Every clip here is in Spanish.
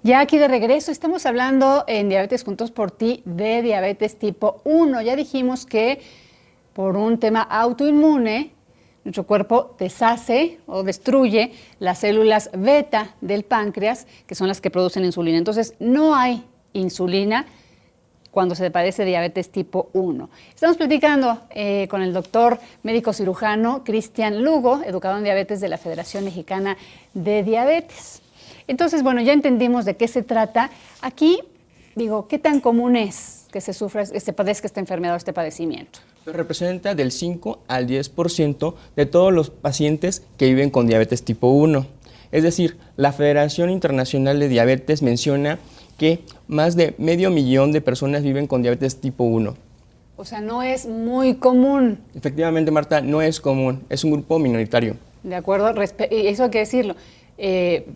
Ya aquí de regreso, estamos hablando en Diabetes Juntos por Ti de diabetes tipo 1. Ya dijimos que por un tema autoinmune, nuestro cuerpo deshace o destruye las células beta del páncreas, que son las que producen insulina. Entonces, no hay insulina cuando se padece diabetes tipo 1. Estamos platicando con el doctor médico cirujano Cristian Lugo, educador en diabetes de la Federación Mexicana de Diabetes. Entonces, bueno, ya entendimos de qué se trata. Aquí, digo, ¿qué tan común es que se sufra, se padezca esta enfermedad o este padecimiento? Representa del 5 al 10% de todos los pacientes que viven con diabetes tipo 1. Es decir, la Federación Internacional de Diabetes menciona que más de 500,000 de personas viven con diabetes tipo 1. O sea, no es muy común. Efectivamente, Marta, no es común, es un grupo minoritario. De acuerdo, y eso hay que decirlo.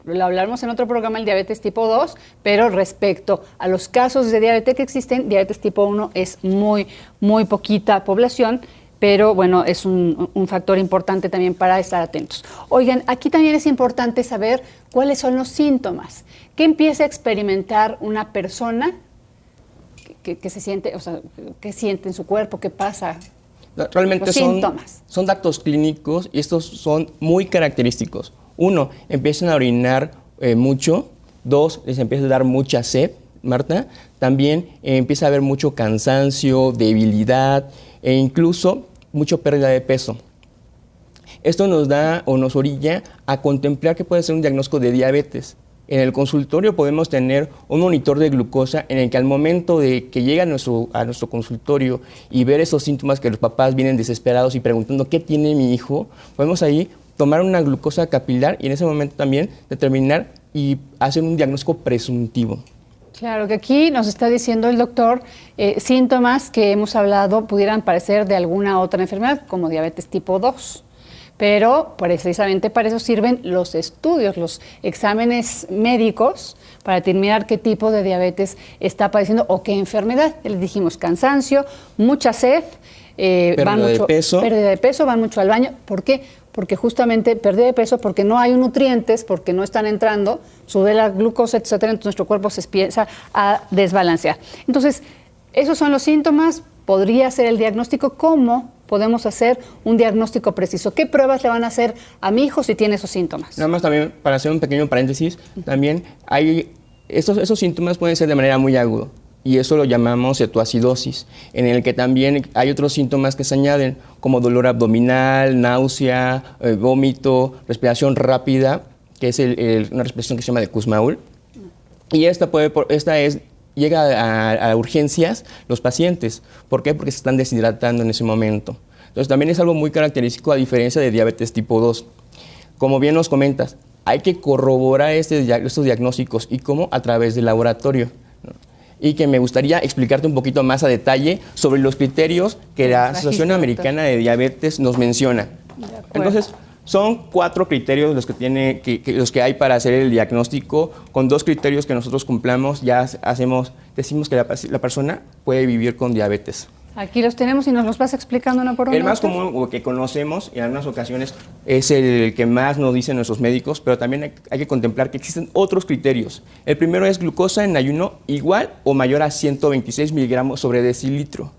Lo hablamos en otro programa, el diabetes tipo 2, pero respecto a los casos de diabetes que existen, diabetes tipo 1 es muy poquita población, pero bueno, es un factor importante también para estar atentos. Oigan, aquí también es importante saber cuáles son los síntomas. ¿Qué empieza a experimentar una persona que se siente, o sea, qué siente en su cuerpo, qué pasa? Realmente son datos clínicos y estos son muy característicos. 1, empiezan a orinar mucho. 2, les empieza a dar mucha sed, Marta. También empieza a haber mucho cansancio, debilidad e incluso mucha pérdida de peso. Esto nos da o nos orilla a contemplar que puede ser un diagnóstico de diabetes. En el consultorio podemos tener un monitor de glucosa en el que al momento de que llega a nuestro consultorio y ver esos síntomas que los papás vienen desesperados y preguntando ¿qué tiene mi hijo? Podemos ahí tomar una glucosa capilar y en ese momento también determinar y hacer un diagnóstico presuntivo. Claro, que aquí nos está diciendo el doctor síntomas que hemos hablado pudieran parecer de alguna otra enfermedad, como diabetes tipo 2. Pero precisamente para eso sirven los estudios, los exámenes médicos, para determinar qué tipo de diabetes está padeciendo o qué enfermedad. Les dijimos cansancio, mucha sed, pérdida de peso, van mucho al baño. ¿Por qué? Porque justamente pérdida de peso, porque no hay nutrientes, porque no están entrando, sube la glucosa, etcétera, entonces nuestro cuerpo se empieza a desbalancear. Entonces, esos son los síntomas, podría ser el diagnóstico. ¿Cómo podemos hacer un diagnóstico preciso? ¿Qué pruebas le van a hacer a mi hijo si tiene esos síntomas? Nada más también, para hacer un pequeño paréntesis, también hay esos síntomas pueden ser de manera muy aguda. Y eso lo llamamos cetoacidosis, en el que también hay otros síntomas que se añaden, como dolor abdominal, náusea, vómito, respiración rápida, que es una respiración que se llama de Kussmaul. Y llega a urgencias los pacientes. ¿Por qué? Porque se están deshidratando en ese momento. Entonces también es algo muy característico a diferencia de diabetes tipo 2. Como bien nos comentas, hay que corroborar estos diagnósticos. ¿Y cómo? A través del laboratorio. Y que me gustaría explicarte un poquito más a detalle sobre los criterios que la Asociación Americana de Diabetes nos menciona. Entonces, son 4 criterios los que hay para hacer el diagnóstico. Con 2 criterios que nosotros cumplamos, ya decimos que la persona puede vivir con diabetes. Aquí los tenemos y nos los vas explicando uno por uno. El más común o que conocemos en algunas ocasiones es el que más nos dicen nuestros médicos, pero también hay que contemplar que existen otros criterios. El primero es glucosa en ayuno igual o mayor a 126 miligramos sobre decilitro.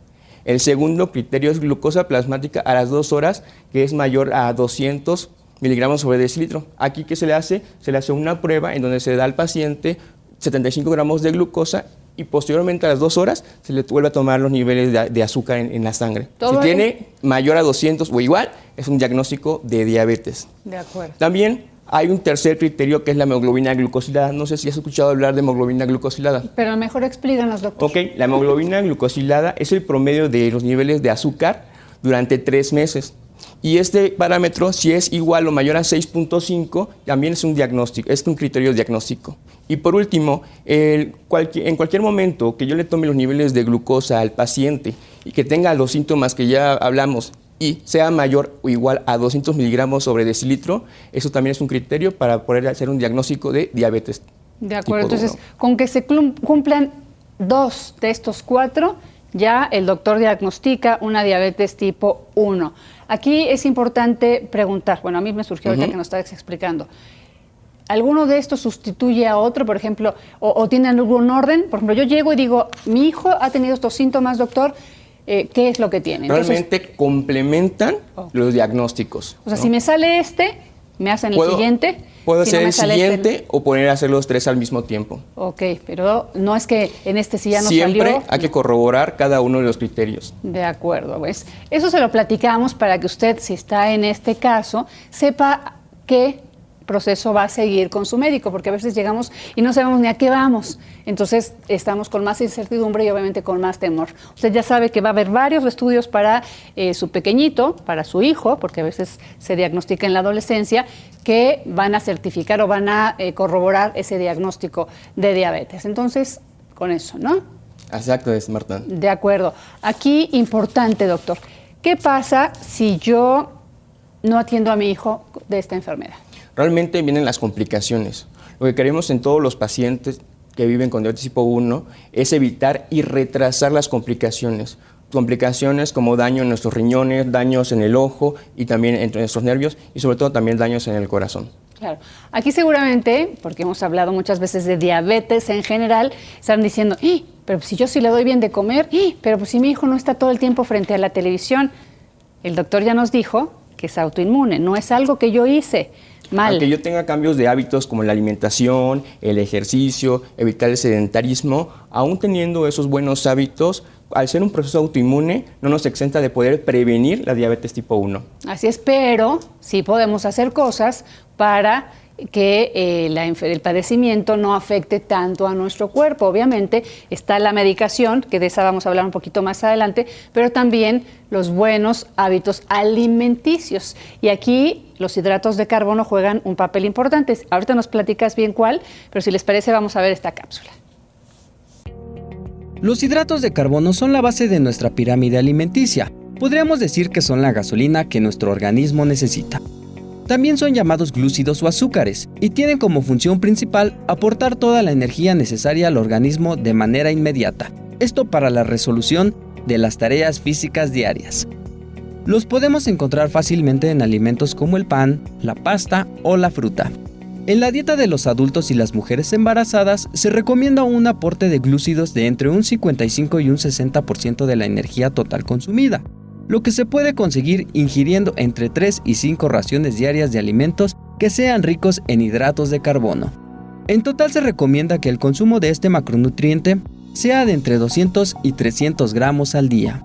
El segundo criterio es glucosa plasmática a las 2 horas, que es mayor a 200 miligramos sobre decilitro. Aquí, ¿qué se le hace? Se le hace una prueba en donde se da al paciente 75 gramos de glucosa y posteriormente a las 2 horas se le vuelve a tomar los niveles de azúcar en la sangre. Si tiene mayor a 200 o igual, es un diagnóstico de diabetes. De acuerdo. También hay un tercer criterio que es la hemoglobina glucosilada. No sé si has escuchado hablar de hemoglobina glucosilada. Pero mejor explícanos, doctor. Ok, la hemoglobina glucosilada es el promedio de los niveles de azúcar durante 3 meses. Y este parámetro, si es igual o mayor a 6.5, también es un diagnóstico, es un criterio diagnóstico. Y por último, en cualquier momento que yo le tome los niveles de glucosa al paciente y que tenga los síntomas que ya hablamos y sea mayor o igual a 200 miligramos sobre decilitro, eso también es un criterio para poder hacer un diagnóstico de diabetes. De acuerdo, entonces, con que se cumplan 2 de estos 4, ya el doctor diagnostica una diabetes tipo 1. Aquí es importante preguntar, bueno, a mí me surgió ahorita que nos estabas explicando, ¿alguno de estos sustituye a otro, por ejemplo, o tienen algún orden? Por ejemplo, yo llego y digo, mi hijo ha tenido estos síntomas, doctor, ¿qué es lo que tiene? Realmente complementan los diagnósticos. O sea, si me sale me hacen el siguiente. Puedo hacer el siguiente o poner a hacer los 3 al mismo tiempo. Ok, pero no es que en este sí ya no salió. Siempre hay que corroborar cada uno de los criterios. De acuerdo, pues eso se lo platicamos para que usted, si está en este caso, sepa qué proceso va a seguir con su médico, porque a veces llegamos y no sabemos ni a qué vamos. Entonces estamos con más incertidumbre y obviamente con más temor. Usted ya sabe que va a haber varios estudios para su pequeñito, para su hijo, porque a veces se diagnostica en la adolescencia, que van a certificar o van a corroborar ese diagnóstico de diabetes. Entonces, con eso, ¿no? Exacto, es Marta. De acuerdo. Aquí, importante, doctor. ¿Qué pasa si yo no atiendo a mi hijo de esta enfermedad? Realmente vienen las complicaciones. Lo que queremos en todos los pacientes que viven con diabetes tipo 1 es evitar y retrasar las complicaciones. Complicaciones como daño en nuestros riñones, daños en el ojo y también entre nuestros nervios y sobre todo también daños en el corazón. Claro. Aquí seguramente, porque hemos hablado muchas veces de diabetes en general, están diciendo, pero si yo sí le doy bien de comer, pero pues si mi hijo no está todo el tiempo frente a la televisión. El doctor ya nos dijo que es autoinmune, no es algo que yo hice mal. Aunque yo tenga cambios de hábitos como la alimentación, el ejercicio, evitar el sedentarismo, aún teniendo esos buenos hábitos, al ser un proceso autoinmune, no nos exenta de poder prevenir la diabetes tipo 1. Así es, pero sí podemos hacer cosas para que el padecimiento no afecte tanto a nuestro cuerpo. Obviamente está la medicación, que de esa vamos a hablar un poquito más adelante, pero también los buenos hábitos alimenticios. Y aquí los hidratos de carbono juegan un papel importante. Ahorita nos platicas bien cuál, pero si les parece vamos a ver esta cápsula. Los hidratos de carbono son la base de nuestra pirámide alimenticia. Podríamos decir que son la gasolina que nuestro organismo necesita. También son llamados glúcidos o azúcares y tienen como función principal aportar toda la energía necesaria al organismo de manera inmediata. Esto para la resolución de las tareas físicas diarias. Los podemos encontrar fácilmente en alimentos como el pan, la pasta o la fruta. En la dieta de los adultos y las mujeres embarazadas se recomienda un aporte de glúcidos de entre un 55 y un 60% de la energía total consumida, lo que se puede conseguir ingiriendo entre 3 y 5 raciones diarias de alimentos que sean ricos en hidratos de carbono. En total se recomienda que el consumo de este macronutriente sea de entre 200 y 300 gramos al día.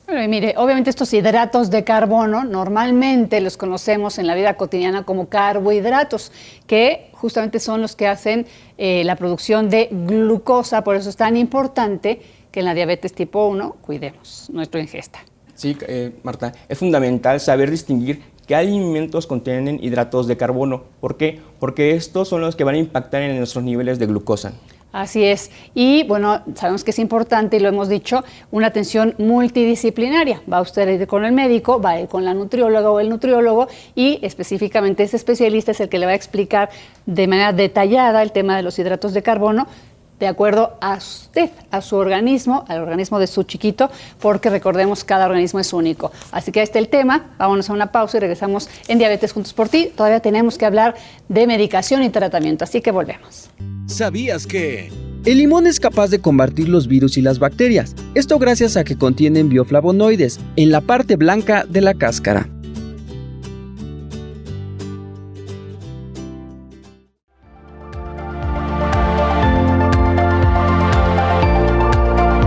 Bueno, y mire, obviamente estos hidratos de carbono normalmente los conocemos en la vida cotidiana como carbohidratos, que justamente son los que hacen la producción de glucosa, por eso es tan importante que en la diabetes tipo 1 cuidemos nuestra ingesta. Sí, Marta, es fundamental saber distinguir qué alimentos contienen hidratos de carbono. ¿Por qué? Porque estos son los que van a impactar en nuestros niveles de glucosa. Así es. Y bueno, sabemos que es importante, y lo hemos dicho, una atención multidisciplinaria. Va usted a ir con el médico, va a ir con la nutrióloga o el nutriólogo, y específicamente ese especialista es el que le va a explicar de manera detallada el tema de los hidratos de carbono, de acuerdo a usted, a su organismo, al organismo de su chiquito, porque recordemos, cada organismo es único. Así que ahí está el tema, vámonos a una pausa y regresamos en Diabetes Juntos por Ti. Todavía tenemos que hablar de medicación y tratamiento, así que volvemos. ¿Sabías que? El limón es capaz de combatir los virus y las bacterias, esto gracias a que contienen bioflavonoides en la parte blanca de la cáscara.